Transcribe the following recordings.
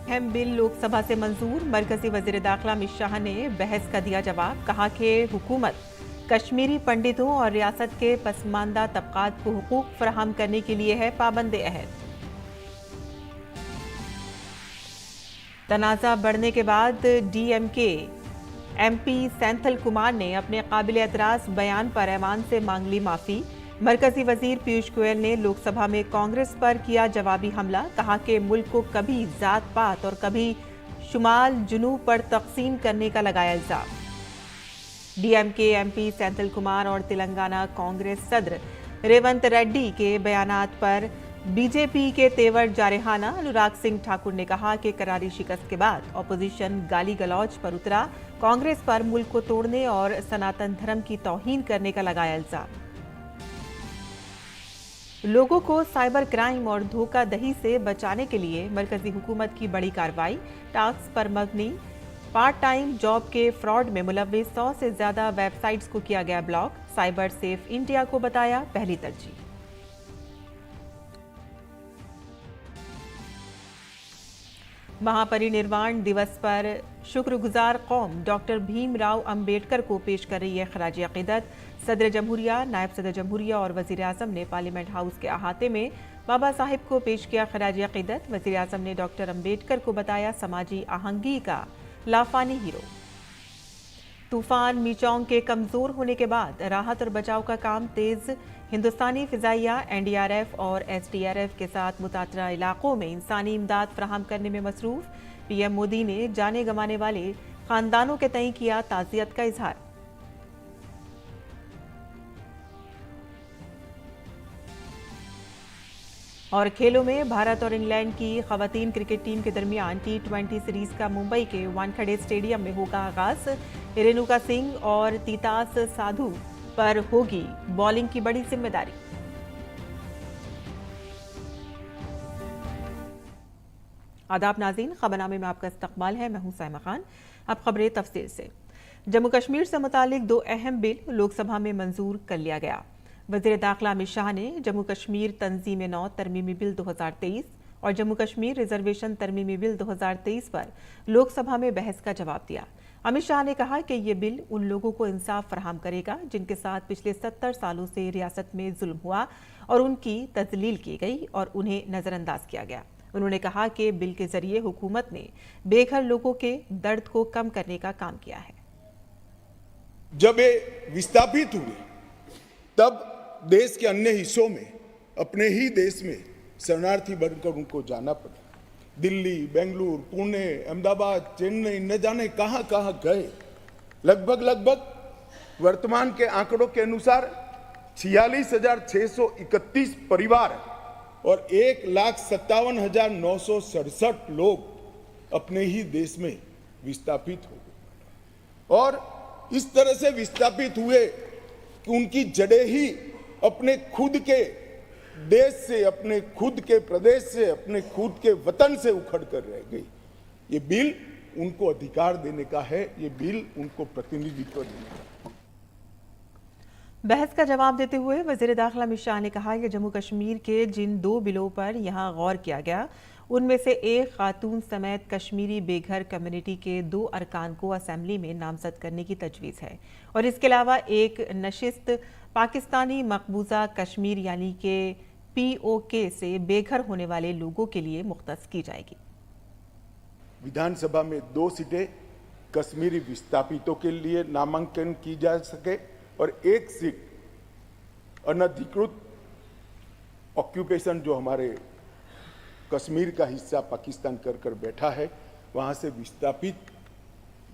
अहम बिल लोकसभा से मंजूर। मरकजी वजीर दाखिला अमित शाह ने बहस का दिया जवाब। कहा कि हुकूमत कश्मीरी पंडितों और रियासत के पसमानदा तबकात को हुकूक फराहम करने के लिए है पाबंद अहद। तनाज़ा बढ़ने के बाद डीएमके एमपी सेंथिल कुमार ने अपने काबिल एतराज बयान पर ऐवान से मांग ली माफी। मरकजी वजीर पीयूष गोयल ने लोकसभा में कांग्रेस पर किया जवाबी हमला। कहा कि मुल्क को कभी जात पात और कभी शुमाल जुनूब पर तकसीम करने का लगाया इल्जाम। डीएमके एमपी सेंथिल कुमार और तेलंगाना कांग्रेस सदर रेवंत रेड्डी के बयानात पर बीजेपी के तेवर जारहाना। अनुराग सिंह ठाकुर ने कहा कि करारी शिकस्त के बाद ऑपोजिशन गाली गलौज पर उतरा। कांग्रेस पर मुल्क को तोड़ने और सनातन धर्म की तौहीन करने का लगाया इल्जाम। लोगों को साइबर क्राइम और धोखाधड़ी से बचाने के लिए मरकजी हुकूमत की बड़ी कार्रवाई। टैक्स पर मबनी पार्ट टाइम जॉब के फ्रॉड में मुलव्विस 100 से ज्यादा वेबसाइट्स को किया गया ब्लॉक। साइबर सेफ इंडिया को बताया पहली तरजीह। महापरिनिर्वाण दिवस पर शुक्रगुजार कौम डॉक्टर भीमराव अंबेडकर को पेश कर रही है खराज अकीदत। सदर जमहूरिया, नायब सदर जमहूरिया और वजीर आजम ने पार्लियामेंट हाउस के अहाते में बाबा साहिब को पेश किया खराज अकीदत। वजीर आजम ने डॉक्टर अंबेडकर को बताया समाजी आहंगी का लाफानी हीरो। तूफान मीचोंग के कमजोर होने के बाद राहत और बचाव का काम तेज। हिंदुस्तानी फिजाइया एनडीआरएफ और एसडीआरएफ के साथ मुतासरा इलाकों में इंसानी इमदाद फराहम करने में मसरूफ। पीएम मोदी ने जाने गंवाने वाले खानदानों के तई किया ताज़ियत का इजहार। और खेलों में भारत और इंग्लैंड की खवातीन क्रिकेट टीम के दरमियान T20 सीरीज का मुंबई के वानखेड़े स्टेडियम में होगा आगाज। रेणुका सिंह और तीतास साधु पर होगी बॉलिंग की बड़ी जिम्मेदारी। आदाब नाज़रीन, खबरनामे में आपका इस्तकबाल है। मैं हूं साइमा खान। अब खबरें तफसील से। जम्मू कश्मीर से मुतालिक 2 अहम बिल लोकसभा में मंजूर कर लिया गया। वज़ीर दाखिला अमित शाह ने जम्मू कश्मीर तंजीम नौ तरमीमी बिल 2023 और जम्मू कश्मीर रिजर्वेशन तरमीमी बिल 2023 पर लोकसभा में बहस का जवाब दिया। अमित शाह ने कहा कि ये बिल उन लोगों को इंसाफ फराहम करेगा जिनके साथ पिछले 70 सालों से रियासत में जुल्म हुआ और उनकी तजलील की गई और उन्हें नजरअंदाज किया गया। उन्होंने कहा कि बिल के जरिए हुकूमत ने बेघर लोगों के दर्द को कम करने का काम किया है। जब ये विस्थापित हुए तब देश के अन्य हिस्सों में, अपने ही देश में शरणार्थी बनकर उनको जाना पड़ा। दिल्ली, बेंगलुरु, पुणे, अहमदाबाद, चेन्नई, न जाने कहां कहां गए। लगभग वर्तमान के आंकड़ों के अनुसार 46,631 परिवार और 1,57,967 लोग अपने ही देश में विस्थापित हो गए। और इस तरह से विस्थापित हुए कि उनकी जड़ें ही अपने खुद के देश से, अपने खुद के प्रदेश से, अपने खुद के वतन से उखड़ कर रह गई। ये बिल उनको अधिकार देने का है, ये बिल उनको प्रतिनिधित्व देने का है। बहस का जवाब देते हुए वजीर दाखिला अमित शाह ने कहा कि जम्मू कश्मीर के जिन 2 बिलों पर यहां गौर किया गया उनमें से एक खातून समेत कश्मीरी बेघर कम्युनिटी के 2 अरकान को असेंबली में नामजद करने की तजवीज़ है और इसके अलावा एक नशिस्त पाकिस्तानी मकबूजा कश्मीर यानी कि POK से बेघर होने वाले लोगों के लिए मुख्तस की जाएगी। विधानसभा में 2 सीटें कश्मीरी विस्थापितों के लिए नामांकन की जा सके और 1 सीट अनधिकृत ऑक्यूपेशन जो हमारे कश्मीर का हिस्सा पाकिस्तान कर बैठा है, वहां से विस्थापित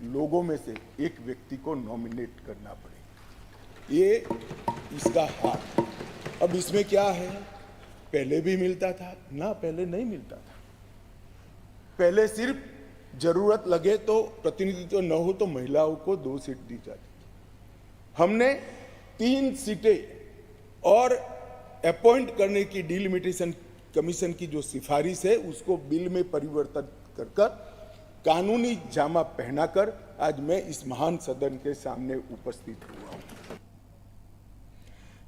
लोगों में से एक व्यक्ति को नॉमिनेट करना पड़े। ये इसका हाल। अब इसमें क्या है, पहले भी मिलता था ना, पहले नहीं मिलता था। पहले सिर्फ जरूरत लगे तो, प्रतिनिधित्व न हो तो महिलाओं को 2 सीट दी जाती। हमने 3 सीटें और अपॉइंट करने की डिलिमिटेशन कमीशन की जो सिफारिश है उसको बिल में परिवर्तन कर कानूनी जामा पहनाकर आज मैं इस महान सदन के सामने उपस्थित हुआ हूं।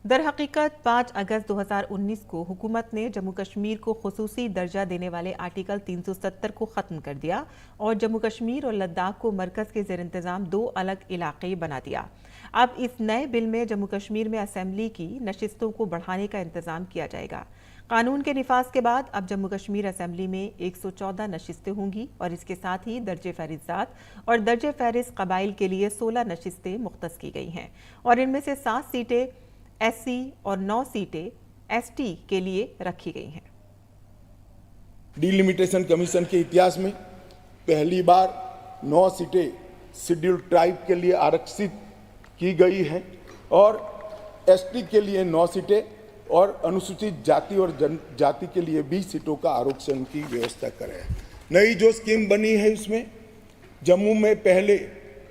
दर हकीकत 5 अगस्त 2019 को हुकूमत ने जम्मू कश्मीर को खुसूसी दर्जा देने वाले आर्टिकल 370 को ख़त्म कर दिया और जम्मू कश्मीर और लद्दाख को मरकज़ के ज़ेर इंतज़ाम 2 अलग इलाके बना दिया। अब इस नए बिल में जम्मू कश्मीर में असेंबली की नशिस्तों को बढ़ाने का इंतज़ाम किया जाएगा। कानून के निफाज के बाद अब जम्मू कश्मीर असेंबली में 114 नशिस्तें होंगी और इसके साथ ही दर्जे फहरिस्त ज़ात और दर्जे फहरिस्त कबाइल के लिए 16 नशिस्तें मुख्तस की गई हैं और इनमें से 7 सीटें एससी और 9 सीटें एसटी के लिए रखी गई हैं। डिलिमिटेशन कमीशन के इतिहास में पहली बार 9 सीटें शेड्यूल ट्राइब के लिए आरक्षित की गई हैं और एसटी के लिए 9 सीटें और अनुसूचित जाति और जनजाति के लिए 20 सीटों का आरक्षण की व्यवस्था करें। नई जो स्कीम बनी है इसमें जम्मू में पहले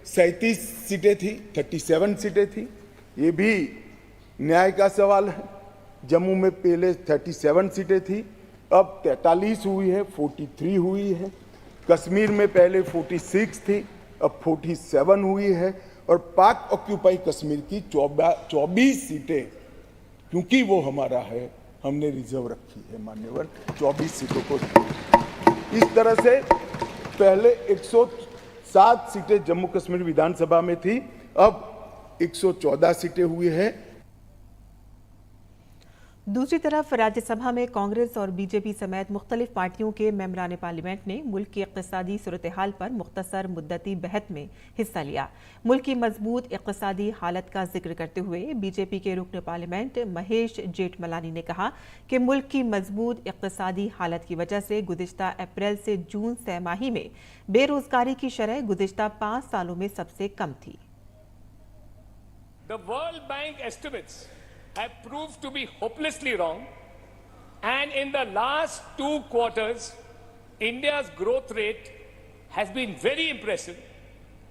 37 सीटें थी, 37 सीटें थी। ये भी न्याय का सवाल है। जम्मू में पहले 37 सीटें थी, अब 43 हुई है, 43 हुई है। कश्मीर में पहले 46 थी, अब 47 हुई है और पाक ऑक्यूपाई कश्मीर की 24 सीटें, क्योंकि वो हमारा है, हमने रिजर्व रखी है मान्यवर, 24 सीटों को। इस तरह से पहले 107 सीटें जम्मू कश्मीर विधानसभा में थी, अब 114 सीटें हुई है। दूसरी तरफ राज्यसभा में कांग्रेस और बीजेपी समेत मुख्तलिफ पार्टियों के मेंबरान पार्लियामेंट ने मुल्क की इक़्तिसादी सूरत हाल पर मुख्तसर मुद्दती बहस में हिस्सा लिया। मुल्क की मजबूत इक़्तिसादी हालत का जिक्र करते हुए बीजेपी के रुकन पार्लियामेंट महेश जेठमलानी ने कहा कि मुल्क की मजबूत इक़्तिसादी हालत की वजह से गुज़िश्ता अप्रैल से जून तिमाही में बेरोजगारी की शरह गुज़िश्ता 5 सालों में सबसे कम थी। The World Bank estimates have proved to be hopelessly wrong, and in the last 2 quarters India's growth rate has been very impressive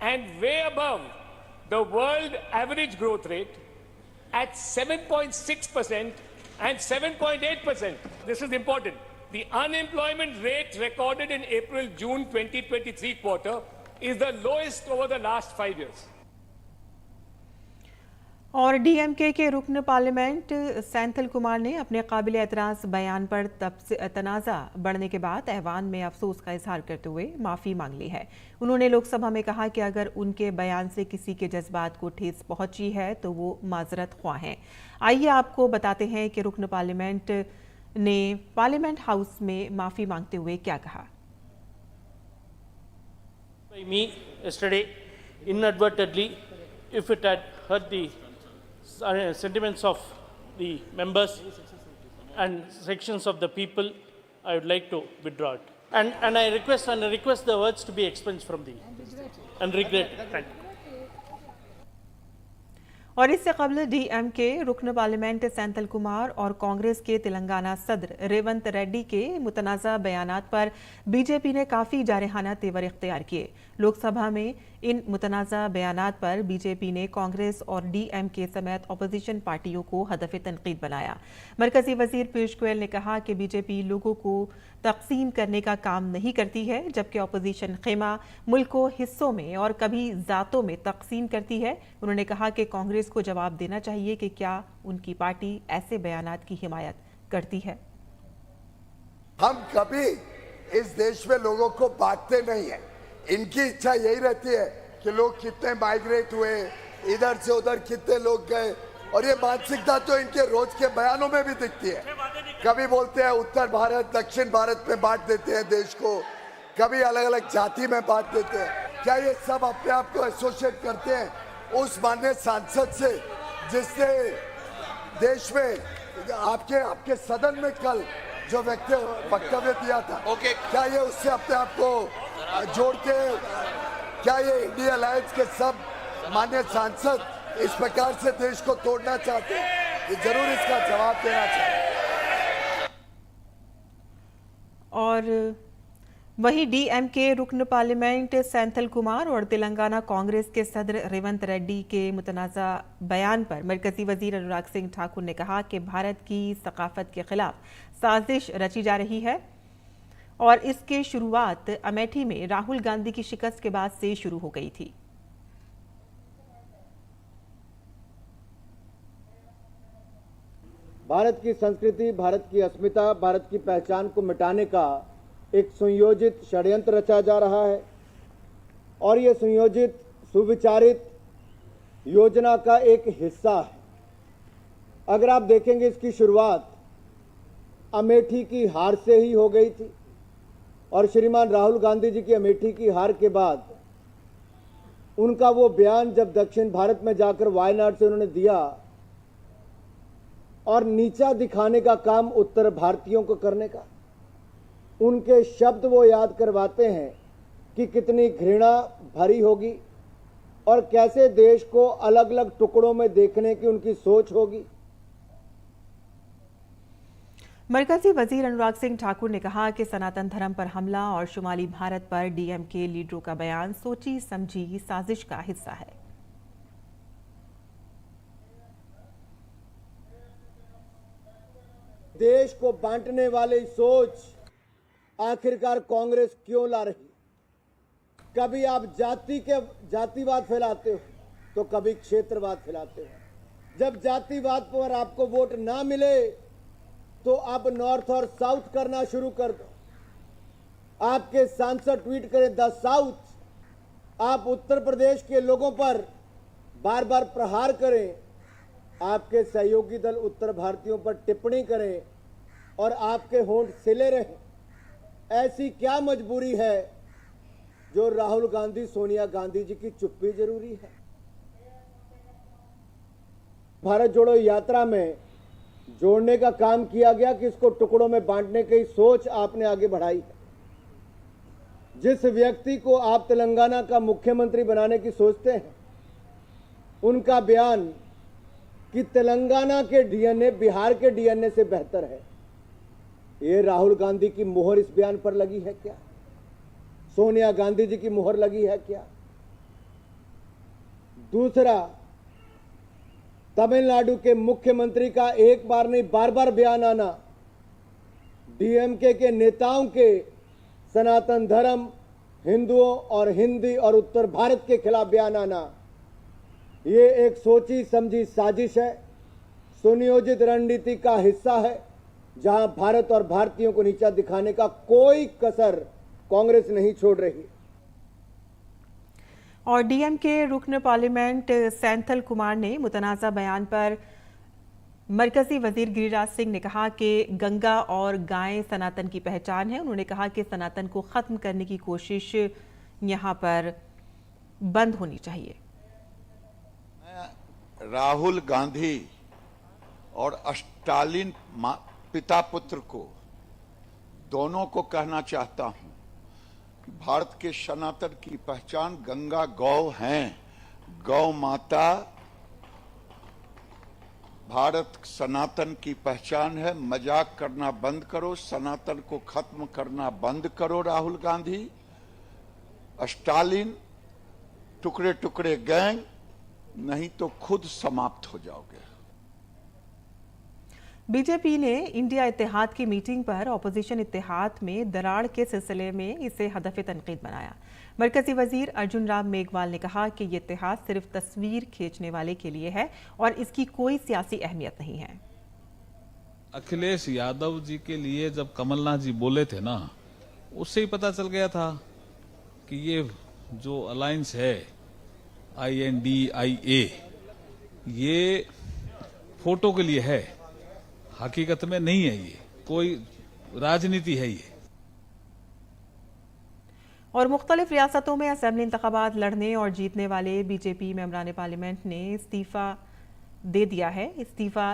and way above the world average growth rate at 7.6% and 7.8%. This is important. The unemployment rate recorded in April-June 2023 quarter is the lowest over the last 5 years. और DMK के रुकन parliament Senthil Kumar ने अपने काबिल एतराज़ बयान पर तनाज़ा बढ़ने के बाद ऐवान में अफसोस का इजहार करते हुए माफ़ी मांग ली है। उन्होंने लोकसभा में कहा कि अगर उनके बयान से किसी के जज्बात को ठेस पहुंची है तो वो माजरत ख्वाह हैं। आइए आपको बताते हैं कि रुकन पार्लियामेंट ने पार्लियामेंट हाउस में माफ़ी मांगते हुए क्या कहा। Me yesterday inadvertently, if it had hurt the sentiments of the members and sections of the people, I would like to withdraw it. And I request the words to be expunged from the and regret. Thank you. और इससे कबल DMK रुकन parliament Senthil Kumar और कांग्रेस के तेलंगाना सदर रेवंत रेड्डी के मुतनाज़ा बयानात पर BJP ने काफ़ी जारहाना तेवर इख्तियार किए। लोकसभा में इन मुतनाज़ा बयानात पर बीजेपी ने कांग्रेस और डीएमके समेत अपोजिशन पार्टियों को हदफ तनकीद बनाया। मरकजी वजीर पीयूष गोयल ने कहा कि बीजेपी लोगों को तकसीम करने का काम नहीं करती है, जबकि अपोजिशन खेमा मुल्क को हिस्सों में और कभी ज़ातों में तकसीम करती है। उन्होंने कहा कि कांग्रेस को जवाब देना चाहिए कि क्या उनकी पार्टी ऐसे बयानात की हिमायत करती है। हम कभी इस देश में लोगों को बांटते नहीं है। इनकी इच्छा यही रहती है कि लोग कितने माइग्रेट हुए, इधर से उधर कितने लोग गए, और ये मानसिकता तो इनके रोज के बयानों में भी दिखती है। कभी बोलते हैं उत्तर भारत दक्षिण भारत में बांट देते हैं देश को, कभी अलग अलग जाति में बांट देते हैं। क्या ये सब अपने आप को एसोसिएट करते हैं उस माननीय सांसद से जिसने देश में आपके सदन में कल जो वक्तव्य दिया था? क्या ये उससे अपने आप को जोड़ते हैं? क्या ये इंडिया अलायंस के सब माननीय सांसद इस प्रकार से देश को तोड़ना चाहते हैं? ये जरूर इसका जवाब देना चाहिए। और वहीं डीएमके रुकन पार्लियामेंट सेंथिल कुमार और तेलंगाना कांग्रेस के सदर रेवंत रेड्डी के मुतनाज़ा बयान पर मरकजी वजीर अनुराग सिंह ठाकुर ने कहा कि भारत की सकाफत के खिलाफ साजिश रची जा रही है और इसकी शुरुआत अमेठी में राहुल गांधी की शिकस्त के बाद से शुरू हो गई थी। भारत की संस्कृति, भारत की अस्मिता, भारत की पहचान को मिटाने का एक सुनियोजित षड्यंत्र रचा जा रहा है और ये सुनियोजित, सुविचारित योजना का एक हिस्सा है। अगर आप देखेंगे इसकी शुरुआत अमेठी की हार से ही हो गई थी और श्रीमान राहुल गांधी जी की अमेठी की हार के बाद उनका वो बयान जब दक्षिण भारत में जाकर वायनाड से उन्होंने दिया और नीचा दिखाने का काम उत्तर भारतीयों को करने का, उनके शब्द वो याद करवाते हैं कि कितनी घृणा भरी होगी और कैसे देश को अलग अलग टुकड़ों में देखने की उनकी सोच होगी। मरकजी वजीर अनुराग सिंह ठाकुर ने कहा कि सनातन धर्म पर हमला और शुमाली भारत पर डीएमके लीडरों का बयान सोची समझी साजिश का हिस्सा है। देश को बांटने वाली सोच आखिरकार कांग्रेस क्यों ला रही? कभी आप जातिवाद फैलाते हो तो कभी क्षेत्रवाद फैलाते हो। जब जातिवाद पर आपको वोट ना मिले तो अब नॉर्थ और साउथ करना शुरू कर दो। आपके सांसद ट्वीट करें द साउथ। आप उत्तर प्रदेश के लोगों पर बार बार प्रहार करें। आपके सहयोगी दल उत्तर भारतीयों पर टिप्पणी करें और आपके होंठ सिले रहें। ऐसी क्या मजबूरी है जो राहुल गांधी, सोनिया गांधी जी की चुप्पी जरूरी है? भारत जोड़ो यात्रा में जोड़ने का काम किया गया कि इसको टुकड़ों में बांटने की सोच आपने आगे बढ़ाई है। जिस व्यक्ति को आप तेलंगाना का मुख्यमंत्री बनाने की सोचते हैं, उनका बयान कि तेलंगाना के डीएनए बिहार के डीएनए से बेहतर है, ये राहुल गांधी की मुहर इस बयान पर लगी है क्या? सोनिया गांधी जी की मुहर लगी है क्या? दूसरा, तमिलनाडु के मुख्यमंत्री का एक बार नहीं बार बार बयान आना, डीएमके के नेताओं के सनातन धर्म, हिंदुओं और हिंदी और उत्तर भारत के खिलाफ बयान आना, ये एक सोची समझी साजिश है, सुनियोजित रणनीति का हिस्सा है, जहां भारत और भारतीयों को नीचा दिखाने का कोई कसर कांग्रेस नहीं छोड़ रही। और डीएमके रुकन पार्लियामेंट सेंथल कुमार ने मुतनाज़ा बयान पर मरकजी वजीर गिरिराज सिंह ने कहा कि गंगा और गायें सनातन की पहचान है। उन्होंने कहा कि सनातन को खत्म करने की कोशिश यहां पर बंद होनी चाहिए। राहुल गांधी और स्टालिन पिता पुत्र को दोनों को कहना चाहता हूं कि भारत के सनातन की पहचान गंगा गौ हैं। गौ माता भारत सनातन की पहचान है। मजाक करना बंद करो, सनातन को खत्म करना बंद करो। राहुल गांधी, स्टालिन, टुकड़े टुकड़े गैंग, नहीं तो खुद समाप्त हो जाओगे। बीजेपी ने इंडिया इत्तेहाद की मीटिंग पर ऑपोजिशन इत्तेहाद में दरार के सिलसिले में इसे हदफ तनकीद बनाया। मरकजी वजीर अर्जुन राम मेघवाल ने कहा कि ये इत्तेहाद सिर्फ तस्वीर खींचने वाले के लिए है और इसकी कोई सियासी अहमियत नहीं है। अखिलेश यादव जी के लिए जब कमलनाथ जी बोले थे ना, उससे ही पता चल गया था कि ये जो अलायंस है INDIA, ये फोटो के लिए है, हकीकत में नहीं है। ये कोई राजनीति है ये। और मुख्तलिफ रियासतों में असेंबली इंतखाबात लड़ने और जीतने वाले बीजेपी मेंबरान पार्लियामेंट ने इस्तीफा दे दिया है। इस्तीफा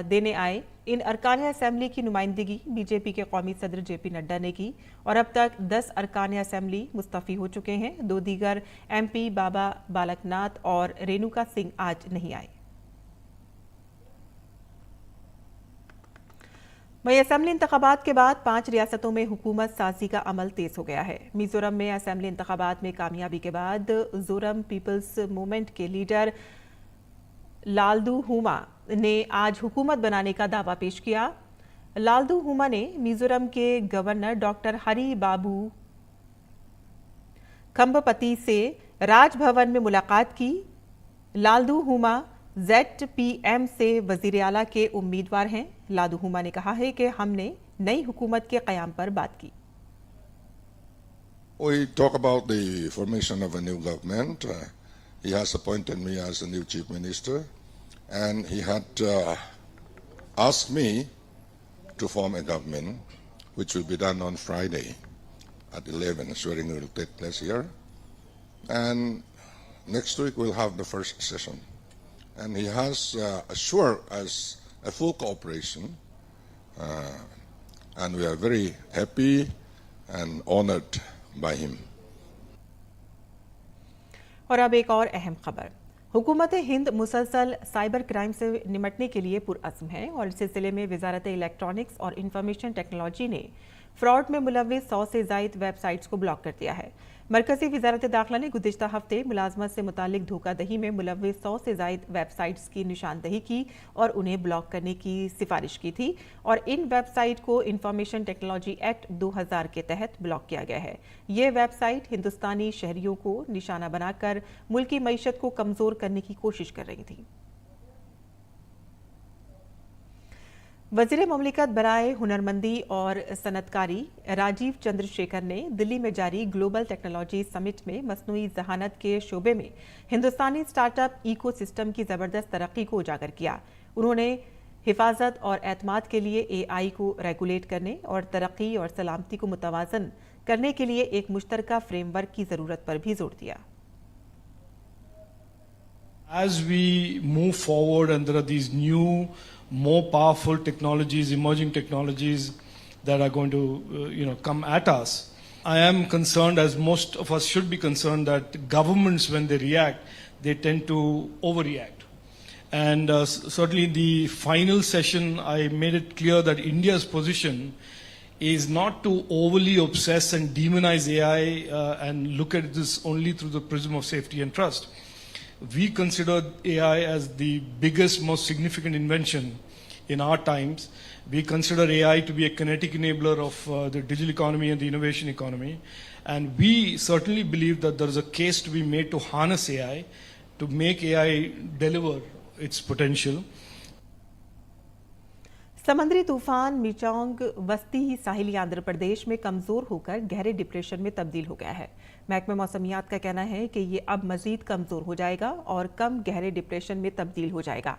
देने आए इन अरकान असेंबली की नुमाइंदगी बीजेपी के कौमी सदर JP नड्डा ने की और अब तक 10 अरकान असेंबली मुस्तफ़ी हो चुके हैं। 2 दीगर MP बाबा बालकनाथ और रेणुका सिंह आज नहीं आए। वहीं असेंबली इंतखाबात के बाद 5 रियासतों में हुकूमत साजी का अमल तेज हो गया है। मिजोरम में असेंबली इंतखाबात में कामयाबी के बाद जोरम पीपल्स मूवमेंट के लीडर लालदू हुमा ने आज हुकूमत बनाने का दावा पेश किया। लालदूहुमा ने मिजोरम के गवर्नर डॉक्टर हरी बाबू खंबपति से राजभवन में मुलाकात की। लालदूहुमा ZPM से वजीर आला के उम्मीदवार हैं। लालदूहुमा ने कहा है कि हमने नई हुकूमत के क़याम पर बात की। We talk about the formation of a new government. He has appointed me as the new chief minister, and he had asked me to form a government, which will be done on Friday at 11. Swearing will take place here, and next week we'll have the first session. And he has assured us a full cooperation, and we are very happy and honored by him. और अब एक और अहम खबर। हुकूमत हिंद मुसलसल cyber crime से निपटने के लिए पुरअज़्म है और इस सिलसिले में वजारत इलेक्ट्रॉनिक्स और इंफॉर्मेशन टेक्नोलॉजी ने फ्रॉड में मुलव्विस 100 से ज़ायद वेबसाइट्स को ब्लॉक कर दिया है। मरकजी वजारत दाखिला ने गुज़िश्ता हफ्ते मुलाजमत से मुतालिक धोखाधही में मुलव्विस 100 से ज़ायद वेबसाइट्स की निशानदही की और उन्हें ब्लॉक करने की सिफारिश की थी और इन वेबसाइट को इंफॉर्मेशन टेक्नोलॉजी एक्ट 2000 के तहत ब्लॉक किया गया है। ये वेबसाइट हिंदुस्तानी शहरियों को निशाना बनाकर मुल्की मईशत को कमज़ोर करने की कोशिश कर रही थी। वज़ीर ममलिकत बराए हुनरमंदी और सनतकारी राजीव चंद्रशेखर ने दिल्ली में जारी ग्लोबल टेक्नोलॉजी समिट में मसनूई जहानत के शोबे में हिंदुस्तानी स्टार्टअप इको सिस्टम की ज़बरदस्त तरक्की को उजागर किया। उन्होंने हिफाजत और एतमाद के लिए AI को रेगुलेट करने और तरक्की और सलामती को मुतवाज़न करने के लिए एक मुश्तरका फ्रेमवर्क की ज़रूरत पर भी जोर दिया। As we move forward and there are these new, more powerful technologies, emerging technologies that are going to, come at us, I am concerned, as most of us should be concerned, that governments, when they react, they tend to overreact. And certainly in the final session, I made it clear that India's position is not to overly obsess and demonize AI and look at this only through the prism of safety and trust. We consider AI as the biggest, most significant invention in our times. We consider AI to be a kinetic enabler of the digital economy and the innovation economy. And we certainly believe that there is a case to be made to harness AI, to make AI deliver its potential. समंदरी तूफान Michang वस्ती साहिली आंध्र प्रदेश में कमजोर होकर गहरे depression में तब्दील हो गया है। महकमा मौसमियात का कहना है कि ये अब मजीद कमजोर हो जाएगा और कम गहरे डिप्रेशन में तब्दील हो जाएगा।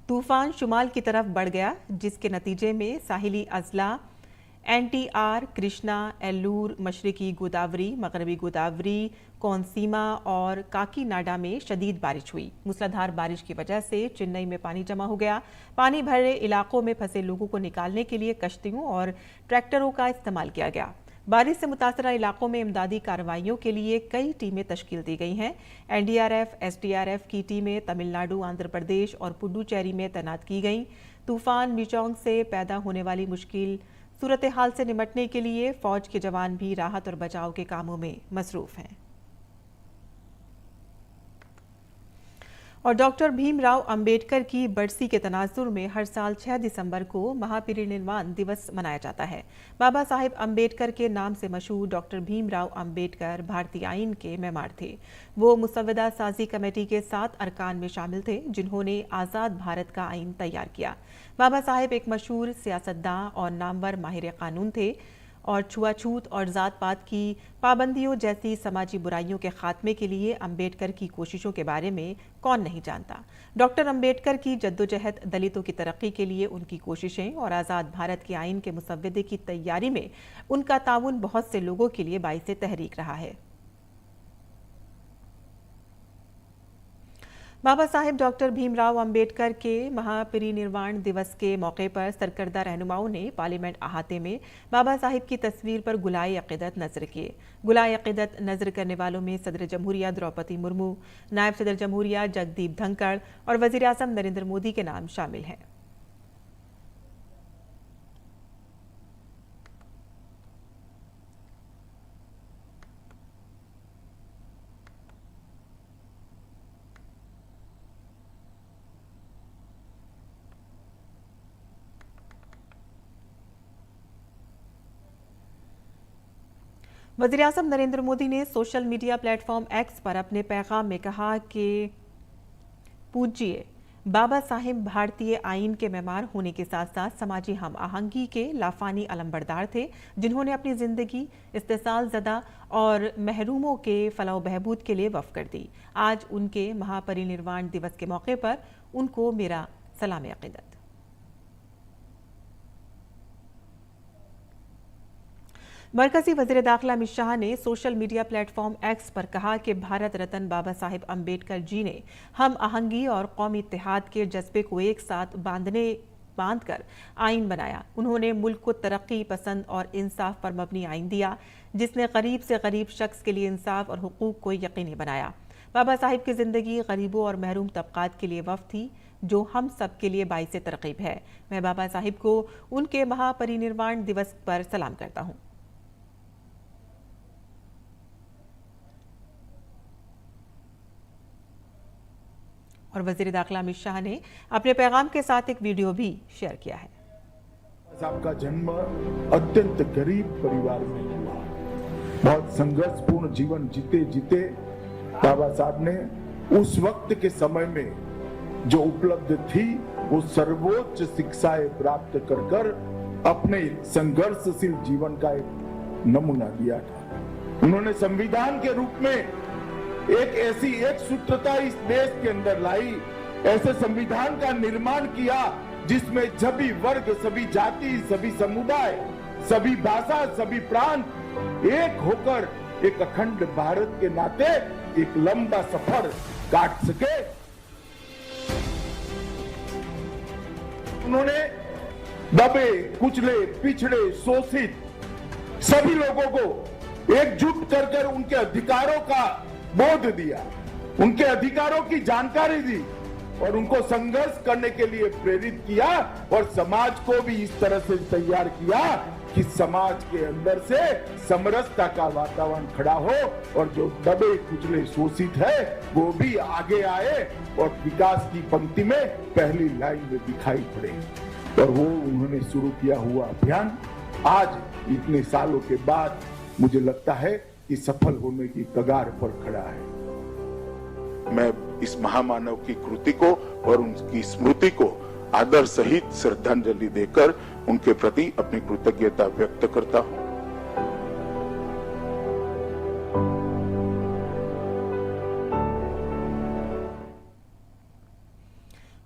तूफान शुमाल की तरफ बढ़ गया, जिसके नतीजे में साहिली अजला NTR, कृष्णा, एल्लूर, मशरकी गोदावरी, मगरबी गोदावरी, कोनसीमा और काकीनाडा में शदीद बारिश हुई। मूसलाधार बारिश की वजह से चेन्नई में पानी जमा हो गया। पानी भरे इलाकों में फंसे लोगों को निकालने के लिए कश्तियों और ट्रैक्टरों का इस्तेमाल किया गया। बारिश से मुतासरा इलाकों में इमदादी कार्रवाइयों के लिए कई टीमें तश्कील दी गई हैं। NDRF, SDRF की टीमें तमिलनाडु, आंध्र प्रदेश और पुडुचेरी में तैनात की गईं। तूफान मिचांग से पैदा होने वाली मुश्किल सूरत हाल से निपटने के लिए फौज के जवान भी राहत और बचाव के कामों में मसरूफ हैं। और डॉक्टर भीमराव अंबेडकर की बरसी के तनाजुर में हर साल 6 दिसंबर को महापरिनिर्वाण दिवस मनाया जाता है। बाबा साहेब अंबेडकर के नाम से मशहूर डॉक्टर भीमराव अंबेडकर भारतीय आईन के मेमार थे। वो मुसव्वदा साजी कमेटी के 7 अरकान में शामिल थे, जिन्होंने आज़ाद भारत का आईन तैयार किया। बाबा साहेब एक मशहूर सियासतदान और नामवर माहिर कानून थे और छुआछूत और ज़ात पात की पाबंदियों जैसी समाजी बुराइयों के खात्मे के लिए अंबेडकर की कोशिशों के बारे में कौन नहीं जानता। डॉक्टर अंबेडकर की जद्दोजहद, दलितों की तरक्की के लिए उनकी कोशिशें और आज़ाद भारत के आईन के मुसव्वदे की तैयारी में उनका ताउन बहुत से लोगों के लिए बाइसे तहरीक रहा है। बाबा साहेब डॉक्टर भीमराव अंबेडकर के महापरिनिर्वाण दिवस के मौके पर सरकर्दा रहनुमाओं ने पार्लियामेंट अहाते में बाबा साहिब की तस्वीर पर गुलाए अक़ीदत नज़र किए। गुलाए अक़ीदत नज़र करने वालों में सदर जमहूरिया द्रौपदी मुर्मू, नायब सदर जमहूरिया जगदीप धनखड़ और वज़ीर आज़म नरेंद्र मोदी के नाम शामिल हैं। वज़ीर-ए-आज़म नरेंद्र मोदी ने सोशल मीडिया प्लेटफॉर्म एक्स पर अपने पैगाम में कहा कि पूज्य बाबा साहिब भारतीय आईन के मेमार होने के साथ साथ समाजी हम आहंगी के लाफानी अलंबरदार थे, जिन्होंने अपनी जिंदगी इस्तेसाल ज़दा और महरूमों के फलाह बहबूद के लिए वक्फ कर दी। आज उनके महापरिनिर्वाण दिवस के मौके पर उनको मेरा सलाम अक़ीदत। मरकजी वज़ीर दाखिला अमित शाह ने सोशल मीडिया प्लेटफॉर्म एक्स पर कहा कि भारत रत्न बाबा साहिब अम्बेडकर जी ने हम आहंगी और कौमी इत्तेहाद के जज्बे को एक साथ बांधकर आइन बनाया। उन्होंने मुल्क को तरक्की पसंद और इंसाफ पर मबनी आइन दिया, जिसने गरीब से गरीब शख्स के लिए इंसाफ और हुकूक को यकीनी बनाया। बाबा साहिब की जिंदगी गरीबों और महरूम तबकात के लिए वक्फ थी, जो हम सब के लिए बाइसे तरकीब है। मैं बाबा साहिब को उनके महापरिनिर्वाण दिवस पर सलाम करता हूँ। और वज़ीर दाखिला अमित शाह ने अपने पैगाम के साथ एक वीडियो भी शेयर किया है। साहब का जन्म अत्यंत गरीब परिवार में हुआ। बहुत संघर्षपूर्ण जीवन जीते बाबा साहब ने उस वक्त के समय में जो उपलब्ध थी वो सर्वोच्च शिक्षाएं प्राप्त कर अपने संघर्षशील जीवन का एक नमूना दिया था। उन्होंने संविधान के रूप में एक ऐसी एक सूत्रता इस देश के अंदर लाई, ऐसे संविधान का निर्माण किया जिसमें सभी वर्ग, सभी जाति, सभी समुदाय, सभी भाषा, सभी प्रांत एक होकर एक अखंड भारत के नाते एक लंबा सफर काट सके। उन्होंने दबे, कुचले, पिछड़े, शोषित सभी लोगों को एकजुट कर उनके अधिकारों का बोध दिया, उनके अधिकारों की जानकारी दी और उनको संघर्ष करने के लिए प्रेरित किया और समाज को भी इस तरह से तैयार किया कि समाज के अंदर से समरसता का वातावरण खड़ा हो और जो दबे कुचले शोषित है वो भी आगे आए और विकास की पंक्ति में पहली लाइन में दिखाई पड़े। और वो उन्होंने शुरू किया हुआ अभियान आज इतने सालों के बाद मुझे लगता है कि सफल होने की कगार पर खड़ा है। मैं इस महामानव की कृति को और उनकी स्मृति को आदर सहित श्रद्धांजलि देकर उनके प्रति अपनी कृतज्ञता व्यक्त करता हूं।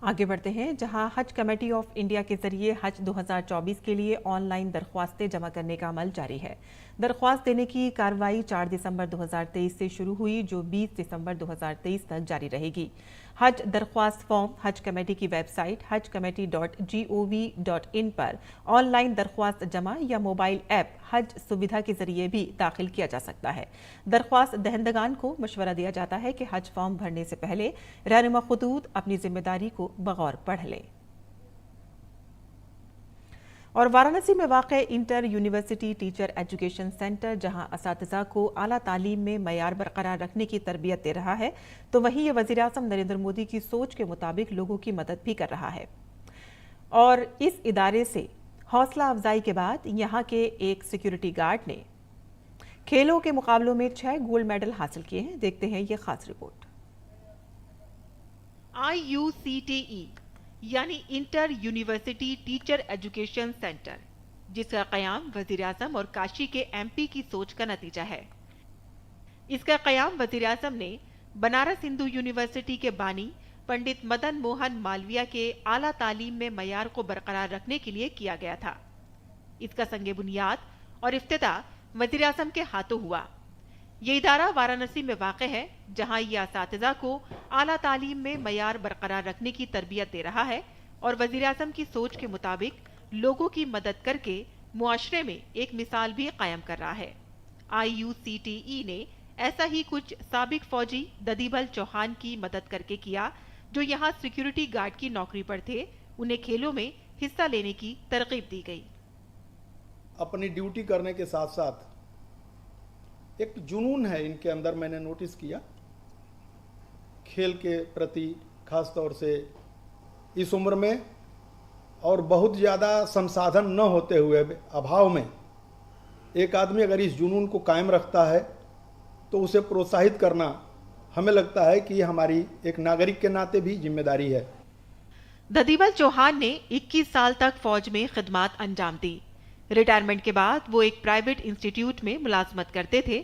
आगे बढ़ते हैं, जहां हज कमेटी ऑफ इंडिया के जरिए हज 2024 के लिए ऑनलाइन दरख्वास्तें जमा करने का अमल जारी है। दरख्वास्त देने की कार्रवाई 4 दिसंबर 2023 से शुरू हुई, जो 20 दिसंबर 2023 तक जारी रहेगी। हज दरख्वास्त फॉर्म हज कमेटी की वेबसाइट hajcommittee.gov.in पर ऑनलाइन दरख्वास्त जमा या मोबाइल ऐप हज सुविधा के जरिए भी दाखिल किया जा सकता है। दरख्वास्त दहंदगान को मशवरा दिया जाता है कि हज फॉर्म भरने से पहले रहनुमा खुतूत अपनी जिम्मेदारी को बगौर पढ़ लें। और वाराणसी में वाक़े inter university teacher education centre जहां असातिज़ा को आला तालीम में मयार बरकरार रखने की तरबियत दे रहा है, तो वहीं ये वज़ीर-ए-आज़म नरेंद्र मोदी की सोच के मुताबिक लोगों की मदद भी कर रहा है। और इस इदारे से हौसला अफजाई के बाद यहाँ के एक सिक्योरिटी गार्ड ने खेलों के मुकाबलों में 6 गोल्ड मेडल हासिल किए हैं। देखते हैं ये खास रिपोर्ट। IUCTE यानी inter university teacher education centre, जिसका क़याम वज़ीर-ए-आज़म और काशी के MP की सोच का नतीजा है। इसका क़याम वज़ीर-ए-आज़म ने बनारस हिंदू यूनिवर्सिटी के बानी पंडित मदन मोहन मालवीय के आला तालीम में मयार को बरकरार रखने के लिए किया गया था। इसका संगे बुनियाद और इफ्तिताह वज़ीर-ए-आज़म के हाथों हुआ। ये इदारा वाराणसी में वाक़े है, जहां ये असातिज़ा को आला तालीम में मयार बरकरार रखने की तरबियत दे रहा है और वज़ीर-ए-आज़म की सोच के मुताबिक लोगों की मदद करके मुआशरे में एक मिसाल भी कायम कर रहा है। IUCTE ने ऐसा ही कुछ साबिक फौजी ददीबल चौहान की मदद करके किया, जो यहाँ सिक्योरिटी गार्ड की नौकरी पर थे। उन्हें खेलों में हिस्सा लेने की तरकीब दी गई। अपनी ड्यूटी करने के साथ साथ एक जुनून है इनके अंदर, मैंने नोटिस किया, खेल के प्रति खास तौर से इस उम्र में और बहुत ज़्यादा संसाधन न होते हुए अभाव में एक आदमी अगर इस जुनून को कायम रखता है तो उसे प्रोत्साहित करना हमें लगता है कि हमारी एक नागरिक के नाते भी जिम्मेदारी है। ददीबल चौहान ने 21 साल तक फौज में खिदमत अंजाम दी। रिटायरमेंट के बाद वो एक प्राइवेट इंस्टीट्यूट में मुलाजमत करते थे,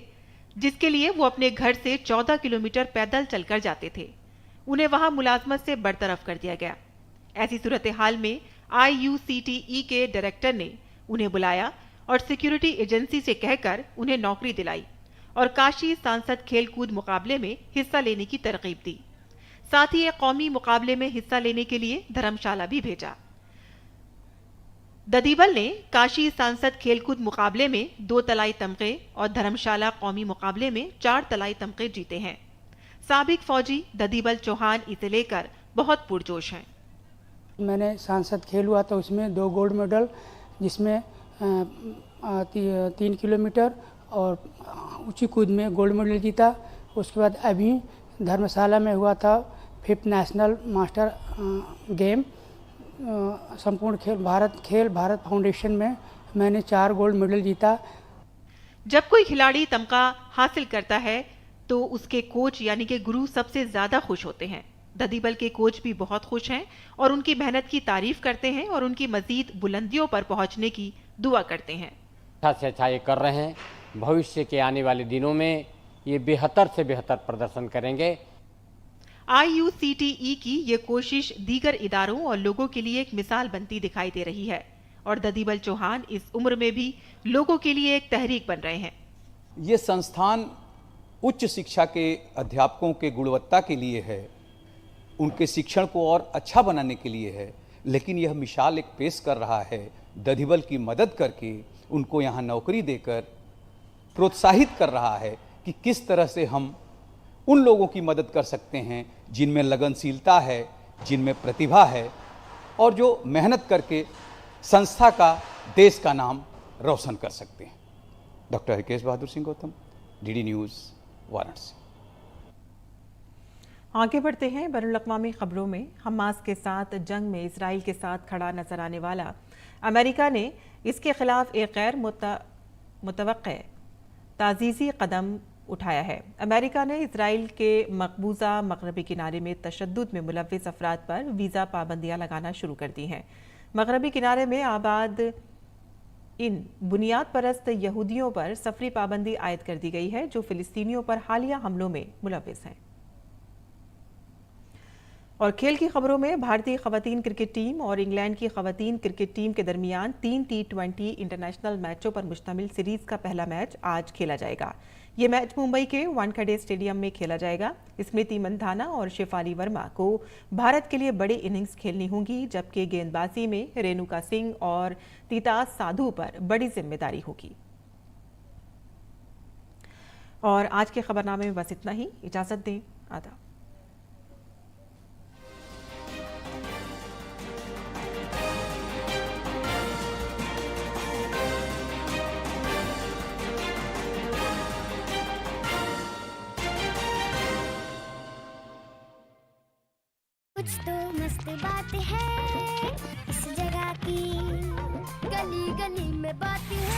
जिसके लिए वो अपने घर से 14 किलोमीटर पैदल चलकर जाते थे। उन्हें वहां मुलाजमत से बरतरफ कर दिया गया। ऐसी सूरत हाल में IUCTE के डायरेक्टर ने उन्हें बुलाया और सिक्योरिटी एजेंसी से कहकर उन्हें नौकरी दिलाई और काशी सांसद खेलकूद मुकाबले में हिस्सा लेने की तरकीब दी। साथ ही एक कौमी मुकाबले में हिस्सा लेने के लिए धर्मशाला भी भेजा। ददीबल ने काशी सांसद खेलकूद मुकाबले में 2 तलाई तमगे और धर्मशाला कौमी मुकाबले में 4 तलाई तमगे जीते हैं। साबिक फौजी ददीबल चौहान इसे लेकर बहुत पुरजोश हैं। मैंने सांसद खेल हुआ था, उसमें 2 गोल्ड मेडल, जिसमें 3 किलोमीटर और ऊंची कूद में गोल्ड मेडल जीता। उसके बाद अभी धर्मशाला में हुआ था 5th नेशनल मास्टर गेम संपूर्ण खेल भारत फाउंडेशन में मैंने 4 गोल्ड मेडल जीता। जब कोई खिलाड़ी तमगा हासिल करता है तो उसके कोच यानी कि गुरु सबसे ज्यादा खुश होते हैं। ददीबल के कोच भी बहुत खुश हैं और उनकी मेहनत की तारीफ करते हैं और उनकी मजीद बुलंदियों पर पहुंचने की दुआ करते हैं। अच्छा से अच्छा ये कर रहे हैं, भविष्य के आने वाले दिनों में ये बेहतर से बेहतर प्रदर्शन करेंगे। IUCTE की ये कोशिश दीगर इदारों और लोगों के लिए एक मिसाल बनती दिखाई दे रही है और ददीबल चौहान इस उम्र में भी लोगों के लिए एक तहरीक बन रहे हैं। ये संस्थान उच्च शिक्षा के अध्यापकों के गुणवत्ता के लिए है, उनके शिक्षण को और अच्छा बनाने के लिए है, लेकिन यह मिसाल एक पेश कर रहा है ददीबल की मदद करके उनको यहाँ नौकरी देकर प्रोत्साहित कर रहा है कि किस तरह से हम उन लोगों की मदद कर सकते हैं जिनमें लगनशीलता है, जिनमें प्रतिभा है और जो मेहनत करके संस्था का, देश का नाम रोशन कर सकते हैं। Doctor हिकेश Bahadur Singh Gautam, DD news, Varanasi. आगे बढ़ते हैं बैनुल-अक़वामी खबरों में। हमास के साथ जंग में इसराइल के साथ खड़ा नजर आने वाला अमेरिका ने इसके खिलाफ एक गैर मुतवक्के ताज़ीज़ी कदम उठाया है। अमेरिका ने इसराइल के मकबूजा मगरबी किनारे में तशद्दुद में मुलव्विस अफराद पर वीज़ा पाबंदियाँ लगाना शुरू कर दी हैं। मगरबी किनारे में आबाद इन बुनियाद परस्त यहूदियों पर सफरी पाबंदी आयद कर दी गई है जो फिलिस्तीनियों पर हालिया हमलों में मुलव्विस हैं। और खेल की खबरों में भारतीय खवातीन क्रिकेट टीम और इंग्लैंड की खवातीन क्रिकेट टीम के दरमियान 3 T20 इंटरनेशनल मैचों पर मुश्तमिल सीरीज का पहला मैच आज खेला जाएगा। ये मैच मुंबई के वानखेड़े स्टेडियम में खेला जाएगा। स्मृति मंधाना और शेफाली वर्मा को भारत के लिए बड़ी इनिंग्स खेलनी होगी, जबकि गेंदबाजी में रेणुका सिंह और तितास साधु पर बड़ी जिम्मेदारी होगी। और आज के खबरनामे में बस इतना ही। इजाजत दें। आदाब। कुछ तो मस्त बात है इस जगह की, गली गली में बात है।